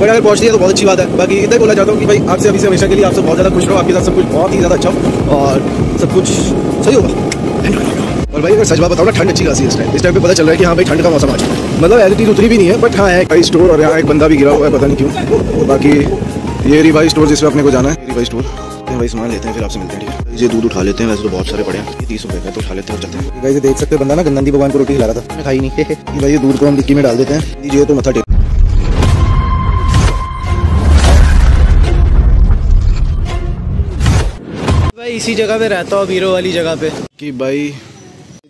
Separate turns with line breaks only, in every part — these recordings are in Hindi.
बट अगर पहुँच दिया तो बहुत अच्छी बात है। बाकी इतना बोला चाहता हूँ कि भाई आपसे अभी से हमेशा के लिए आपसे बहुत ज़्यादा खुश रहो, आपके साथ सब कुछ बहुत ही ज़्यादा अच्छा हो और सब कुछ सही होगा। और भाई अगर सच बात बताओ ना, ठंड अच्छी खासी है इस टाइम पे पता चल रहा है कि हाँ भाई ठंड का मौसम आ चुका है। मतलब एज इट इज उतनी भी नहीं है, बट हाँ है भाई स्टोर और यहाँ एक बंदा भी गिरा हुआ है, पता नहीं क्यों। बाकी ये रिवाई स्टोर जिसमें अपने को जाना है, रिवाई स्टोर भाई सामान लेते हैं फिर आपसे मिलते हैं, ठीक है। ये दूध उठा लेते हैं, वैसे तो बहुत सारे पड़े हैं, 30 रुपये का, तो उठा लेते हैं और चलते हैं। भाई देख सकते हैं बंदा ना गंदगी भगवान को रोटी खिला रहा था, मैंने खाई नहीं भाई। ये दूध को हम डिक्की में डाल देते हैं, दीजिए तो मत्था टेक। भाई इसी जगह पे रहता हूँ, हीरो वाली जगह पे, कि भाई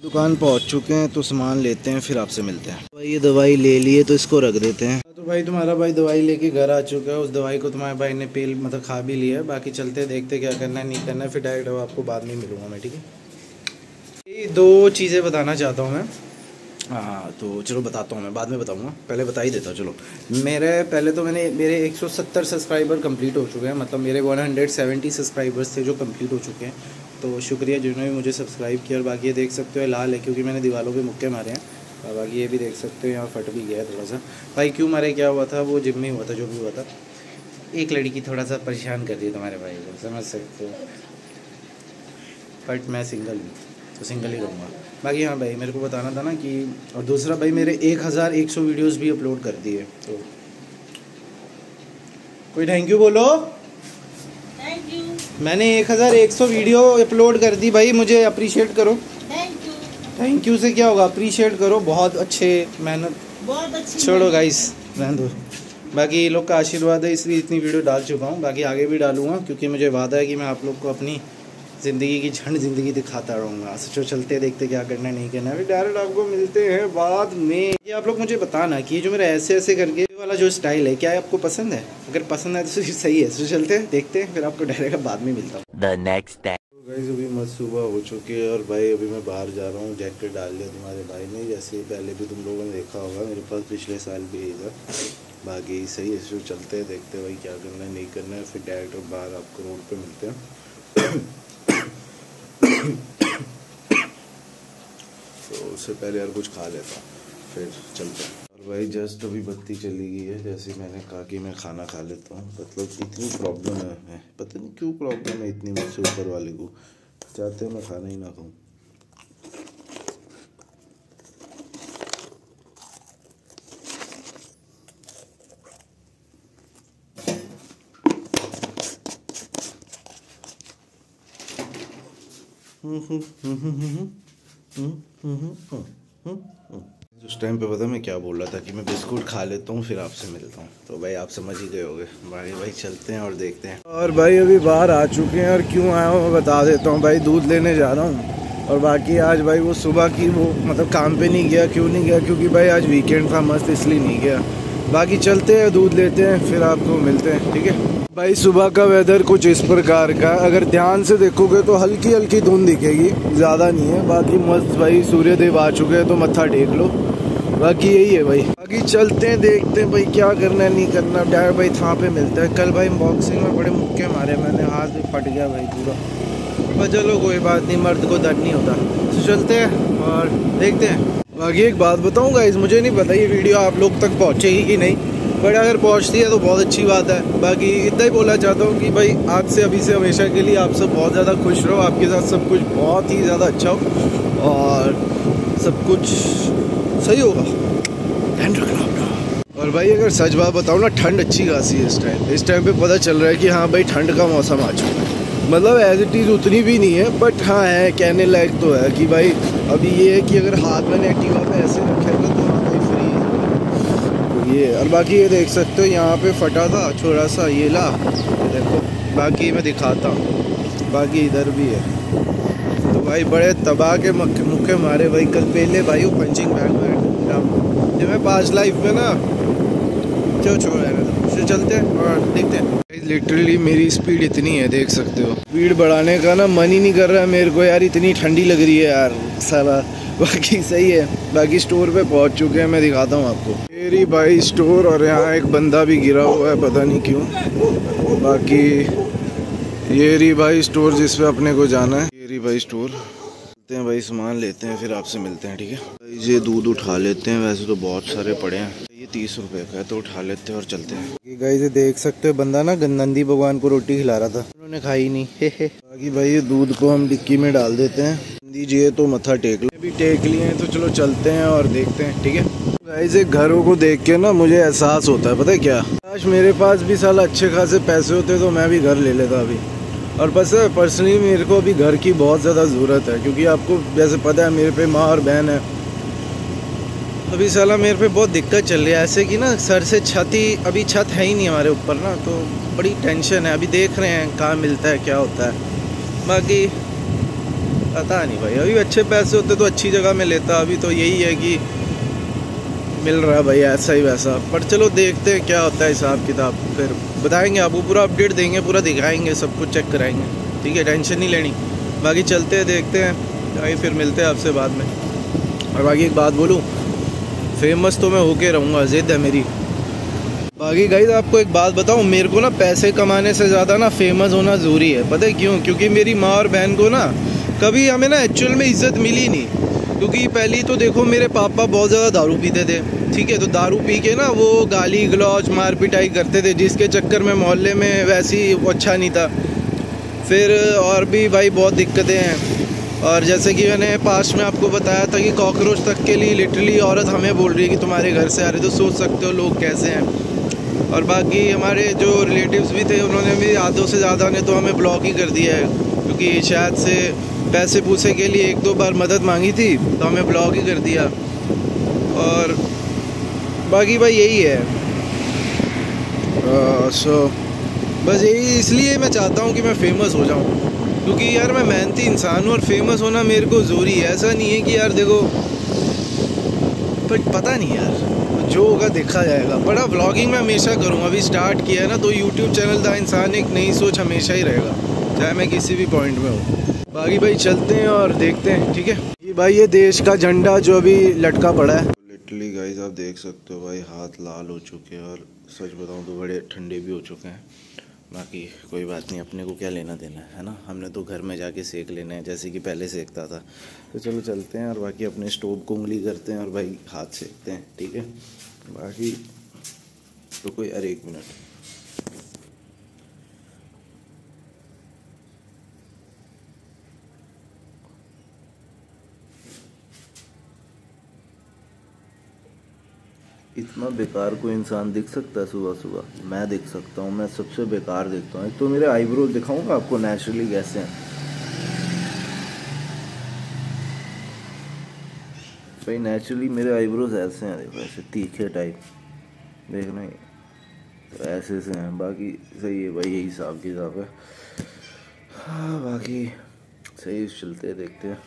दुकान पहुंच चुके हैं तो सामान लेते हैं फिर आपसे मिलते हैं। भाई ये दवाई ले लिए तो इसको रख देते हैं। तो भाई तुम्हारा भाई दवाई लेके घर आ चुका है, उस दवाई को तुम्हारे भाई ने पेल मतलब खा भी लिया है। बाकी चलते देखते क्या करना है नहीं करना है, फिर डायरेक्ट आपको बाद में मिलूंगा मैं, ठीक है। ये 2 चीज़ें बताना चाहता हूँ मैं, हाँ तो चलो बताता हूँ, मैं बाद में बताऊँगा, पहले बता ही देता हूँ। चलो मेरे 170 सब्सक्राइबर कंप्लीट हो चुके हैं, मतलब मेरे 170 सब्सक्राइबर्स थे जो कंप्लीट हो चुके हैं। तो शुक्रिया जिन्होंने मुझे सब्सक्राइब किया। और बाकी ये देख सकते हो लाल है क्योंकि मैंने दीवारों पे मुक्के मारे हैं। और बाकी ये भी देख सकते हो यहाँ फट भी गया है थोड़ा सा। भाई क्यों मारे, क्या हुआ था, वो जिम में हुआ था, जो भी हुआ था। एक लड़की थोड़ा सा परेशान कर दी तुम्हारे भाई को, समझ सकते हो। बट मैं सिंगल हूँ तो सिंगल ही रहूँगा। बाकी हाँ भाई मेरे को बताना था ना कि, और दूसरा भाई मेरे 1100 वीडियोज़ भी अपलोड कर दिए, तो कोई थैंक यू बोलो।
Thank you.
मैंने 1100 वीडियो अपलोड कर दी भाई, मुझे अप्रिशिएट करो।
Thank you.
थैंक यू से क्या होगा, अप्रिशिएट करो, बहुत अच्छे मेहनत।
बहुत अच्छी।
छोड़ो गाइस रहने दो। बाकी लोग का आशीर्वाद है इसलिए इतनी वीडियो डाल चुका हूँ, बाकी आगे भी डालूंगा क्योंकि मुझे वादा है कि मैं आप लोग को अपनी ज़िंदगी की झंड ज़िंदगी दिखाता रहूँगा। सोचो चलते देखते क्या करना है नहीं करना है, फिर डायरेक्ट आपको मिलते हैं बाद में। ये आप लोग मुझे बताना कि जो मेरा ऐसे ऐसे करके वाला जो स्टाइल है क्या है आपको पसंद है, अगर पसंद है तो सही है। तो चलते हैं देखते हैं, फिर आपको डायरेक्ट बाद में मिलता हूँ।
The next day.
गाइस अभी मस्त सुबह हो चुकी है और भाई अभी मैं बाहर जा रहा हूँ। जैकेट डाल लिया तुम्हारे भाई ने, जैसे पहले भी तुम लोगों ने देखा होगा मेरे पास पिछले साल भी यही था। बाकी सही है, इसको चलते हैं देखते हैं भाई क्या करना है नहीं करना है, फिर डायरेक्ट बाहर आपको रोड पे मिलते हैं। तो उससे पहले यार कुछ खा लेता हूँ फिर चलते हैं। और भाई जस्ट अभी बत्ती चली गई है, जैसे मैंने कहा कि मैं खाना खा लेता हूँ। मतलब इतनी प्रॉब्लम है, पता नहीं क्यों प्रॉब्लम है इतनी, मुझसे ऊपर वाले को चाहते हैं मैं खाना ही ना खाऊं। उस टाइम पे पता मैं क्या बोल रहा था कि मैं बिस्कुट खा लेता हूँ फिर आपसे मिलता हूँ, तो भाई आप समझ ही गए होगे। भाई चलते हैं और देखते हैं। और भाई अभी बाहर आ चुके हैं और क्यों आया हूँ मैं बता देता हूँ। भाई दूध लेने जा रहा हूँ और बाकी आज भाई वो सुबह की वो मतलब काम पे नहीं गया, क्यों नहीं गया क्योंकि भाई आज वीकेंड था मस्त, इसलिए नहीं गया। बाकी चलते हैं दूध लेते हैं फिर आपको मिलते हैं, ठीक है। भाई सुबह का वेदर कुछ इस प्रकार का, अगर ध्यान से देखोगे तो हल्की हल्की धुंध दिखेगी, ज़्यादा नहीं है। बाकी मस्त भाई सूर्य देव आ चुके हैं तो मत्था टेक लो, बाकी यही है भाई। बाकी चलते हैं देखते हैं भाई क्या करना है नहीं करना, डायरेक्ट भाई था पे मिलते हैं। कल भाई बॉक्सिंग में बड़े मुक्के मारे मैंने, हाथ भी फट गया भाई पूरा, पर चलो कोई बात नहीं, मर्द को दर्द नहीं होता। तो चलते हैं और देखते हैं। बाकी एक बात बताऊँ गाइस, मुझे नहीं पता ये वीडियो आप लोग तक पहुँचेगी कि नहीं, बट अगर पहुँचती है तो बहुत अच्छी बात है। बाकी इतना ही बोलना चाहता हूँ कि भाई आज से अभी से हमेशा के लिए आप सब बहुत ज़्यादा खुश रहो, आपके साथ सब कुछ बहुत ही ज़्यादा अच्छा हो और सब कुछ सही होगा, ध्यान रखना अपना। और भाई अगर सच बात बताऊँ ना, ठंड अच्छी खासी है इस टाइम पे पता चल रहा है कि हाँ भाई ठंड का मौसम आ चुका है। मतलब एज इट इज़ उतनी भी नहीं है, बट हाँ है कहने लायक तो है कि भाई अभी ये है कि अगर हाथ मैंने एक्टिवा पे ऐसे रखेगा तो हाँ भाई फ्री है ये। और बाकी ये देख सकते हो यहाँ पे फटा था थोड़ा सा, ये ला ये देखो, बाकी मैं दिखाता हूँ। बाकी इधर भी है, तो भाई बड़े तबाह के मुक्के मारे भाई कल पहले भाई वो पंचिंग बैग में जो मैं पास्ट लाइफ में ना, चलो छोड़ रहे तो चलते हैं और देखते हैं। लिटरली मेरी स्पीड इतनी है देख सकते हो, स्पीड बढ़ाने का ना मन ही नहीं कर रहा है मेरे को यार, इतनी ठंडी लग रही है यार साला। बाकी सही है, बाकी स्टोर पे पहुंच चुके हैं, मैं दिखाता हूँ आपको। मेरी भाई स्टोर और यहाँ एक बंदा भी गिरा हुआ है पता नहीं क्यों। बाकी ये रही भाई स्टोर जिस पे अपने को जाना है, ये रही भाई स्टोर। चलते हैं भाई सामान लेते हैं फिर आपसे मिलते हैं, ठीक है। ये दूध उठा लेते हैं, वैसे तो बहुत सारे पड़े हैं, ये 30 रुपए का है तो उठा लेते हैं और चलते हैं। गाइस ये देख सकते हो, बंदा ना नंदी भगवान को रोटी खिला रहा था, उन्होंने खाई नहीं। हे बाकी भाई ये दूध को हम डिक्की में डाल देते हैं। दीजिए तो मत्था टेक लो, अभी टेक लिए हैं तो चलो चलते हैं और देखते हैं, ठीक है। गाइस ये घरों को देख के ना मुझे एहसास होता है, पता है क्या, काश मेरे पास भी साला अच्छे खासे पैसे होते तो मैं भी घर ले लेता अभी। और बस पर्सनली मेरे को अभी घर की बहुत ज़्यादा ज़रूरत है, क्योंकि आपको जैसे पता है मेरे पे माँ और बहन है। अभी साला मेरे पे बहुत दिक्कत चल रही है, ऐसे कि ना सर से छत ही, अभी छत है ही नहीं हमारे ऊपर ना, तो बड़ी टेंशन है। अभी देख रहे हैं कहाँ मिलता है, क्या होता है, बाकी पता नहीं भाई। अभी अच्छे पैसे होते तो अच्छी जगह में लेता, अभी तो यही है कि मिल रहा है भाई ऐसा ही वैसा। पर चलो देखते हैं क्या होता है हिसाब किताब, फिर बताएंगे आपको, पूरा अपडेट देंगे, पूरा दिखाएंगे, सब कुछ चेक कराएंगे, ठीक है, टेंशन नहीं लेनी। बाकी चलते हैं, देखते हैं भाई, फिर मिलते हैं आपसे बाद में। और बाकी एक बात बोलूँ, फेमस तो मैं होके रहूँगा, जिद है मेरी। बाकी गाइस आपको एक बात बताऊँ, मेरे को ना पैसे कमाने से ज़्यादा ना फेमस होना ज़रूरी है, पता है क्यों? क्योंकि मेरी माँ और बहन को ना कभी हमें ना एक्चुअल में इज़्ज़त मिली नहीं। क्योंकि पहली तो देखो मेरे पापा बहुत ज़्यादा दारू पीते थे, ठीक है, तो दारू पी के ना वो गाली गलौज मार पिटाई करते थे, जिसके चक्कर में मोहल्ले में वैसे ही अच्छा नहीं था। फिर और भी भाई बहुत दिक्कतें हैं। और जैसे कि मैंने पास्ट में आपको बताया था कि कॉकरोच तक के लिए लिटरली औरत हमें बोल रही है कि तुम्हारे घर से आ रहे, तो सोच सकते हो लोग कैसे हैं। और बाकी हमारे जो रिलेटिव्स भी थे, उन्होंने भी आधों से ज़्यादा ने तो हमें ब्लॉक ही कर दिया है, क्योंकि शायद से पैसे पूछे के लिए एक दो बार मदद मांगी थी तो हमें ब्लॉक ही कर दिया। और बाकी भाई यही है। बस यही, इसलिए मैं चाहता हूँ कि मैं फेमस हो जाऊँ, क्योंकि यार मैं मेहनती इंसान हूँ और फेमस होना मेरे को ज़रूरी है। ऐसा नहीं है कि यार देखो, पर पता नहीं यार, जो होगा देखा जाएगा। बड़ा व्लॉगिंग मैं हमेशा करूँगा, अभी स्टार्ट किया है ना, तो यूट्यूब चैनल का इंसान एक नई सोच हमेशा ही रहेगा, चाहे मैं किसी भी पॉइंट में हूँ। बाकी भाई चलते हैं और देखते हैं, ठीक है। ये भाई ये देश का झंडा जो अभी लटका पड़ा है, लिटरली गाइस आप देख सकते हो भाई, हाथ लाल हो चुके हैं और सच बताऊँ तो बड़े ठंडे भी हो चुके हैं। बाकी कोई बात नहीं, अपने को क्या लेना देना है ना, हमने तो घर में जाके सेक लेना है जैसे कि पहले सेकता था। तो चलो चलते हैं और बाकी अपने स्टोव को उंगली करते हैं और भाई हाथ सेकते हैं, ठीक है। बाकी तो कोई, अरे एक मिनट, इतना बेकार कोई इंसान दिख सकता है सुबह सुबह? मैं दिख सकता हूँ, मैं सबसे बेकार दिखता हूँ। एक तो मेरे आईब्रोज दिखाऊंगा आपको नेचुरली कैसे हैं भाई, नेचुरली मेरे आईब्रोज ऐसे हैं, देखो ऐसे तीखे टाइप, देखना ही तो ऐसे से हैं। बाकी सही है भाई, यही हिसाब किताब है। हाँ बाकी सही, चलते हैं देखते हैं,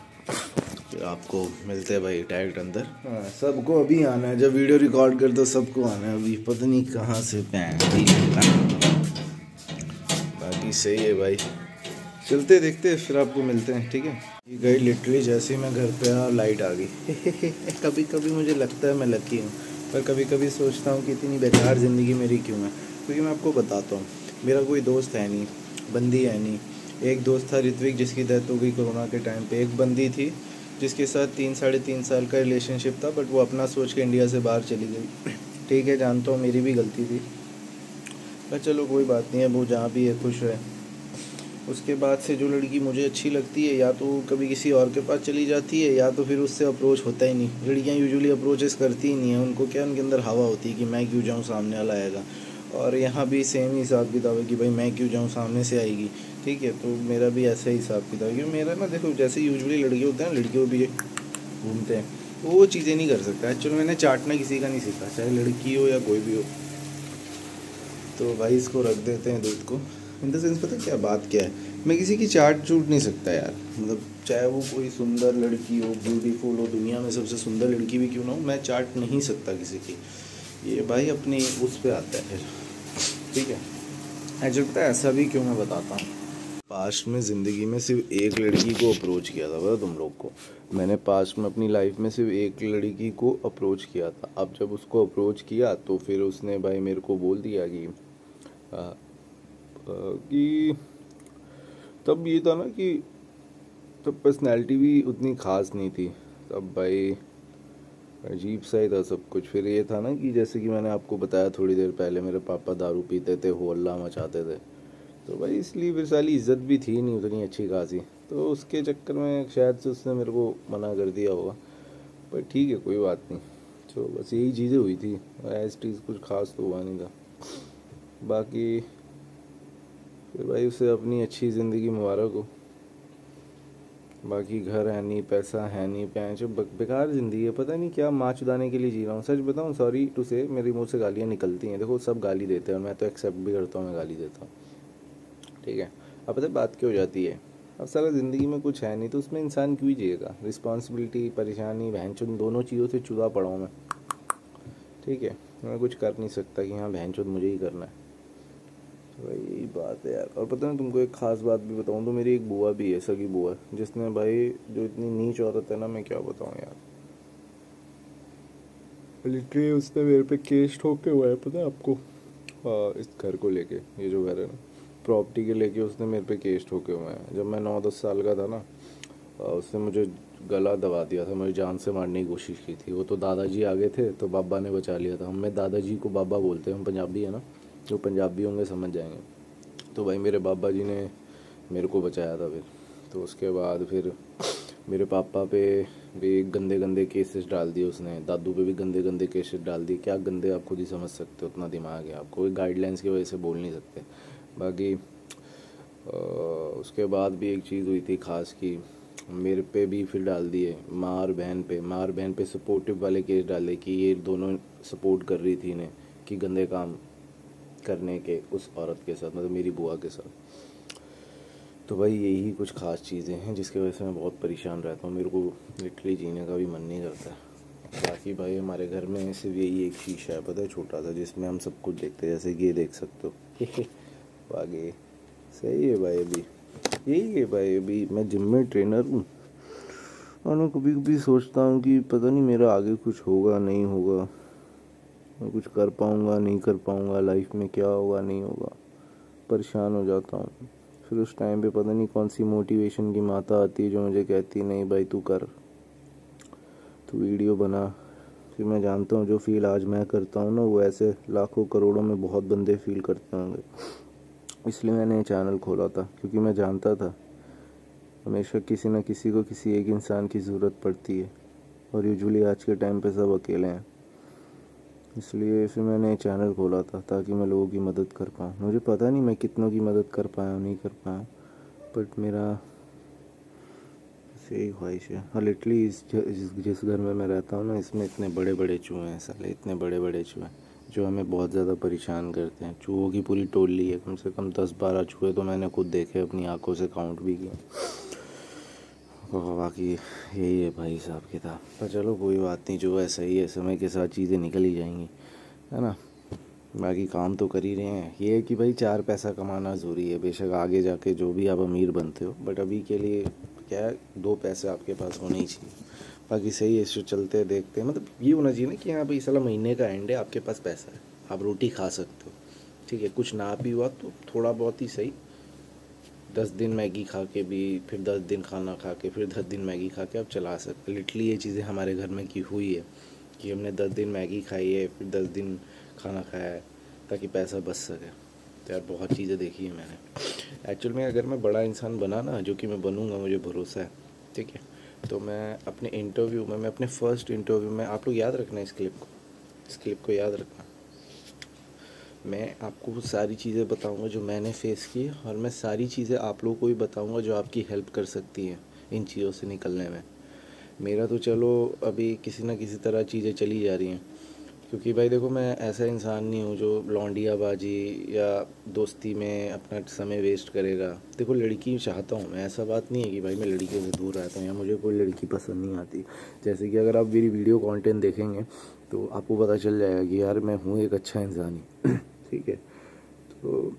फिर आपको मिलते हैं भाई डायरेक्ट अंदर। हाँ सबको अभी आना है, जब वीडियो रिकॉर्ड कर दो सबको आना है, अभी पता नहीं कहाँ से बाकी सही है भाई, चलते देखते फिर आपको मिलते हैं, ठीक है। ये गई लिटरली जैसे ही मैं घर पे आया लाइट आ गई। कभी कभी मुझे लगता है मैं लकी हूँ, पर कभी कभी सोचता हूँ कि इतनी बेकार ज़िंदगी मेरी क्यों है। क्योंकि मैं आपको बताता हूँ, मेरा कोई दोस्त है नहीं, बंदी है नहीं। एक दोस्त था ऋत्विक, जिसकी डेथ हो गई कोरोना के टाइम पे। एक बंदी थी जिसके साथ 3 साढ़े 3 साल का रिलेशनशिप था, बट वो अपना सोच के इंडिया से बाहर चली गई। ठीक है, जानता हूँ मेरी भी गलती थी, पर चलो कोई बात नहीं है, वो जहाँ भी है खुश है। उसके बाद से जो लड़की मुझे अच्छी लगती है, या तो कभी किसी और के पास चली जाती है, या तो फिर उससे अप्रोच होता ही नहीं। लड़कियां यूजुअली अप्रोचेस करती ही नहीं है, उनको क्या, उनके अंदर हवा होती है कि मैं क्यों जाऊं, सामने वाला आएगा। और यहाँ भी सेम ही हिसाब किताब है कि भाई मैं क्यों जाऊँ, सामने से आएगी, ठीक है। तो मेरा भी ऐसा ही हिसाब किताब है, क्योंकि मेरा ना देखो, जैसे यूजुअली लड़के होते हैं, लड़कियों भी घूमते हैं, तो वो चीज़ें नहीं कर सकता। एक्चुअली मैंने चाटना किसी का नहीं सीखा, चाहे लड़की हो या कोई भी हो। तो भाई इसको रख देते हैं दूध को। इन द सेंस पता क्या बात क्या है, मैं किसी की चाट चूट नहीं सकता यार, मतलब चाहे वो कोई सुंदर लड़की हो, ब्यूटीफुल हो, दुनिया में सबसे सुंदर लड़की भी क्यों ना हो, मैं चाट नहीं सकता किसी की। ये भाई अपनी उस पर आता है फिर, ठीक है। एक्चुअली पता है ऐसा भी क्यों, मैं बताता हूँ। पास्ट में ज़िंदगी में सिर्फ एक लड़की को अप्रोच किया था, पता तुम लोग को। मैंने पास्ट में अपनी लाइफ में सिर्फ एक लड़की को अप्रोच किया था। अब जब उसको अप्रोच किया तो फिर उसने भाई मेरे को बोल दिया कि तब ये था ना कि तब पर्सनैलिटी भी उतनी ख़ास नहीं थी। तब भाई अजीब सा ही था सब कुछ। फिर ये था ना कि जैसे कि मैंने आपको बताया थोड़ी देर पहले, मेरे पापा दारू पीते थे, हो हल्ला मचाते थे, तो भाई इसलिए फिर साली इज्जत भी थी नहीं उतनी अच्छी खासी, तो उसके चक्कर में शायद से उसने मेरे को मना कर दिया होगा। पर ठीक है, कोई बात नहीं। तो बस यही चीज़ें हुई थी, एज टीज कुछ खास तो हुआ नहीं था। बाकी फिर भाई उसे अपनी अच्छी ज़िंदगी मुबारक हो। बाकी घर है नहीं, पैसा है नहीं, पैंच बेकार ज़िंदगी है, पता नहीं क्या माँ चुदाने के लिए जी रहा हूँ। सच बताऊँ, सॉरी टू से, मेरे मुंह से गालियाँ निकलती हैं। देखो सब गाली देते हैं और मैं तो एक्सेप्ट भी करता हूँ, मैं गाली देता हूँ, ठीक है। अब पता है बात क्या हो जाती है, अब सारा ज़िंदगी में कुछ है नहीं तो उसमें इंसान क्यों ही जिएगा। रिस्पॉन्सिबिलिटी, परेशानी, बहन चुन दोनों चीज़ों से चुदा पड़ा हूँ मैं, ठीक है। मैं कुछ कर नहीं सकता कि हाँ बहन चुन मुझे ही करना है, तो भाई यही बात है यार। और पता है तुमको एक ख़ास बात भी बताऊँ तो, मेरी एक बुआ भी है, सगी बुआ, जिसने भाई जो इतनी नीच औरत है ना, मैं क्या बताऊँ यार। लिटरली उसने मेरे पे केस ठोके हुआ है, पता है आपको। इस घर को लेके, ये जो घर है ना, प्रॉपर्टी के लेके उसने मेरे पे केस ठोके हुए हैं। जब मैं 9-10 साल का था ना, उसने मुझे गला दबा दिया था, मुझे जान से मारने की कोशिश की थी। वो तो दादाजी आगे थे तो बाबा ने बचा लिया था। हमें दादाजी को बाबा बोलते हैं, हम पंजाबी है ना, जो पंजाबी होंगे समझ जाएंगे। तो भाई मेरे बाबा जी ने मेरे को बचाया था फिर। तो उसके बाद फिर मेरे पापा पे भी गंदे गंदे केसेस डाल दिए उसने, दादू पे भी गंदे गंदे केसेस डाल दिए। क्या गंदे, आप खुद ही समझ सकते हो, उतना दिमाग है आपको, कोई गाइडलाइंस की वजह से बोल नहीं सकते। बाकी उसके बाद भी एक चीज़ हुई थी ख़ास की, मेरे पे भी फिर डाल दिए, माँ और बहन पे सपोर्टिव वाले केस डाले कि ये दोनों सपोर्ट कर रही थी इन्हें कि गंदे काम करने के उस औरत के साथ, मतलब मेरी बुआ के साथ। तो भाई यही कुछ ख़ास चीज़ें हैं जिसकी वजह से मैं बहुत परेशान रहता हूँ, मेरे को लिटरली जीने का भी मन नहीं करता। बाकी भाई हमारे घर में सिर्फ यही एक शीशा है, पता है, छोटा सा, जिसमें हम सब कुछ देखते हैं, जैसे कि ये देख सकते हो। बाकी सही है भाई, अभी यही है भाई, अभी मैं जिम में ट्रेनर हूँ और मैं कभी कभी सोचता हूँ कि पता नहीं मेरा आगे कुछ होगा नहीं होगा, मैं कुछ कर पाऊँगा नहीं कर पाऊँगा, लाइफ में क्या होगा नहीं होगा, परेशान हो जाता हूँ। फिर उस टाइम पे पता नहीं कौन सी मोटिवेशन की माता आती है जो मुझे कहती है नहीं भाई तू कर, तू वीडियो बना। फिर मैं जानता हूँ जो फील आज मैं करता हूँ ना, वो ऐसे लाखों करोड़ों में बहुत बंदे फील करते होंगे। इसलिए मैंने ये चैनल खोला था, क्योंकि मैं जानता था हमेशा किसी न किसी को किसी एक इंसान की ज़रूरत पड़ती है, और यूजुअली आज के टाइम पे सब अकेले हैं। इसलिए फिर मैंने चैनल खोला था ताकि मैं लोगों की मदद कर पाऊँ। मुझे पता नहीं मैं कितनों की मदद कर पाया नहीं कर पाया, बट मेरा यही ख्वाहिश है। और लिटरली जिस घर में मैं रहता हूँ ना, इसमें इतने बड़े बड़े चूहे हैं साले, इतने बड़े बड़े चूहे जो हमें बहुत ज़्यादा परेशान करते हैं। चूहों की पूरी टोली है, कम से कम 10-12 चूहे तो मैंने खुद देखे, अपनी आंखों से काउंट भी किया। बाकी यही है भाई साहब किताब। पर चलो कोई बात नहीं, जो है सही है, समय के साथ चीज़ें निकल ही जाएंगी, है ना। बाकी काम तो कर ही रहे हैं। ये है कि भाई 4 पैसा कमाना ज़रूरी है, बेशक आगे जाके जो भी आप अमीर बनते हो, बट अभी के लिए क्या है, 2 पैसे आपके पास होने ही चाहिए। बाकी सही है, इससे चलते हैं देखते हैं। मतलब ये होना चाहिए ना कि हाँ भाई साला महीने का एंड है, आपके पास पैसा है, आप रोटी खा सकते हो, ठीक है। कुछ ना भी हुआ तो थोड़ा बहुत ही सही, 10 दिन मैगी खा के भी, फिर 10 दिन खाना खा के, फिर 10 दिन मैगी खा के आप चला सकते। लिटरली ये चीज़ें हमारे घर में की हुई है कि हमने 10 दिन मैगी खाई है, फिर 10 दिन खाना खाया है ताकि पैसा बच सके। तो यार बहुत चीज़ें देखी है मैंने। एक्चुअल में अगर मैं बड़ा इंसान बना ना, जो कि मैं बनूँगा, मुझे भरोसा है, ठीक है, तो मैं अपने इंटरव्यू में, मैं अपने फर्स्ट इंटरव्यू में, आप लोग याद रखना इस क्लिप को याद रखना, मैं आपको वो सारी चीज़ें बताऊंगा जो मैंने फेस की, और मैं सारी चीज़ें आप लोगों को भी बताऊंगा जो आपकी हेल्प कर सकती हैं इन चीज़ों से निकलने में। मेरा तो चलो अभी किसी ना किसी तरह चीज़ें चली जा रही हैं, क्योंकि भाई देखो मैं ऐसा इंसान नहीं हूँ जो लौंडियाबाजी या दोस्ती में अपना समय वेस्ट करेगा। देखो लड़की चाहता हूँ मैं, ऐसा बात नहीं है कि भाई मैं लड़कियों से दूर रहता हूँ या मुझे कोई लड़की पसंद नहीं आती। जैसे कि अगर आप मेरी वीडियो कंटेंट देखेंगे तो आपको पता चल जाएगा कि यार मैं हूँ एक अच्छा इंसान ही, ठीक है। तो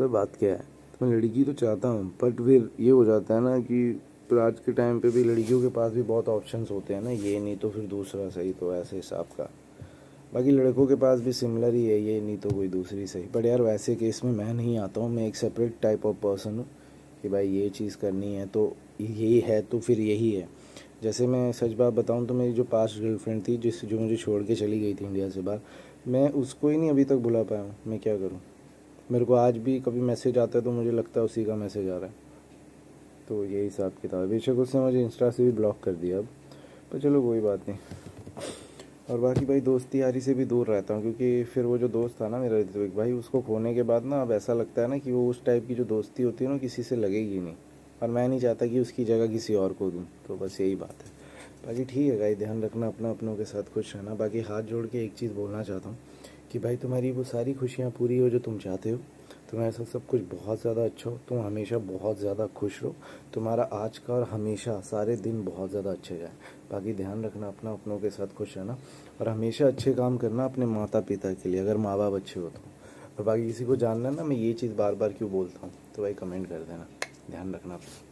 बात क्या है, तो मैं लड़की तो चाहता हूँ, बट फिर ये हो जाता है ना कि पर आज के टाइम पे भी लड़कियों के पास भी बहुत ऑप्शंस होते हैं ना, ये नहीं तो फिर दूसरा सही, तो ऐसे हिसाब का। बाकी लड़कों के पास भी सिमिलर ही है, ये नहीं तो कोई दूसरी सही। बट यार वैसे केस में मैं नहीं आता हूँ, मैं एक सेपरेट टाइप ऑफ पर्सन हूँ कि भाई ये चीज़ करनी है तो यही है, तो फिर यही है। जैसे मैं सच बात बताऊं तो मेरी जो पास्ट गर्लफ्रेंड थी जो मुझे छोड़ के चली गई थी इंडिया से बाहर, मैं उसको ही नहीं अभी तक भुला पाया हूँ। मैं क्या करूँ, मेरे को आज भी कभी मैसेज आता है तो मुझे लगता है उसी का मैसेज आ रहा है। तो यही हिसाब किताब है। बेशक उसने मुझे इंस्टा से भी ब्लॉक कर दिया अब, पर चलो कोई बात नहीं। और बाकी भाई दोस्ती यारी से भी दूर रहता हूँ, क्योंकि फिर वो जो दोस्त था ना मेरा ऋत्विक भाई, उसको खोने के बाद ना अब ऐसा लगता है ना कि वो उस टाइप की जो दोस्ती होती है ना किसी से लगेगी नहीं, और मैं नहीं चाहता कि उसकी जगह किसी और को दूँ। तो बस यही बात है। बाकी ठीक है भाई, ध्यान रखना अपना, अपनों के साथ खुश रहना। बाकी हाथ जोड़ के एक चीज़ बोलना चाहता हूँ कि भाई तुम्हारी वो सारी खुशियाँ पूरी हो जो तुम चाहते हो, तुम्हारे साथ सब कुछ बहुत ज़्यादा अच्छा हो, तुम हमेशा बहुत ज़्यादा खुश रहो, तुम्हारा आज का और हमेशा सारे दिन बहुत ज़्यादा अच्छे जाए। बाकी ध्यान रखना अपना, अपनों के साथ खुश रहना, और हमेशा अच्छे काम करना अपने माता पिता के लिए, अगर माँ बाप अच्छे हो तो। और बाकी किसी को जानना ना मैं ये चीज़ बार बार क्यों बोलता हूँ तो भाई कमेंट कर देना। ध्यान रखना अपना।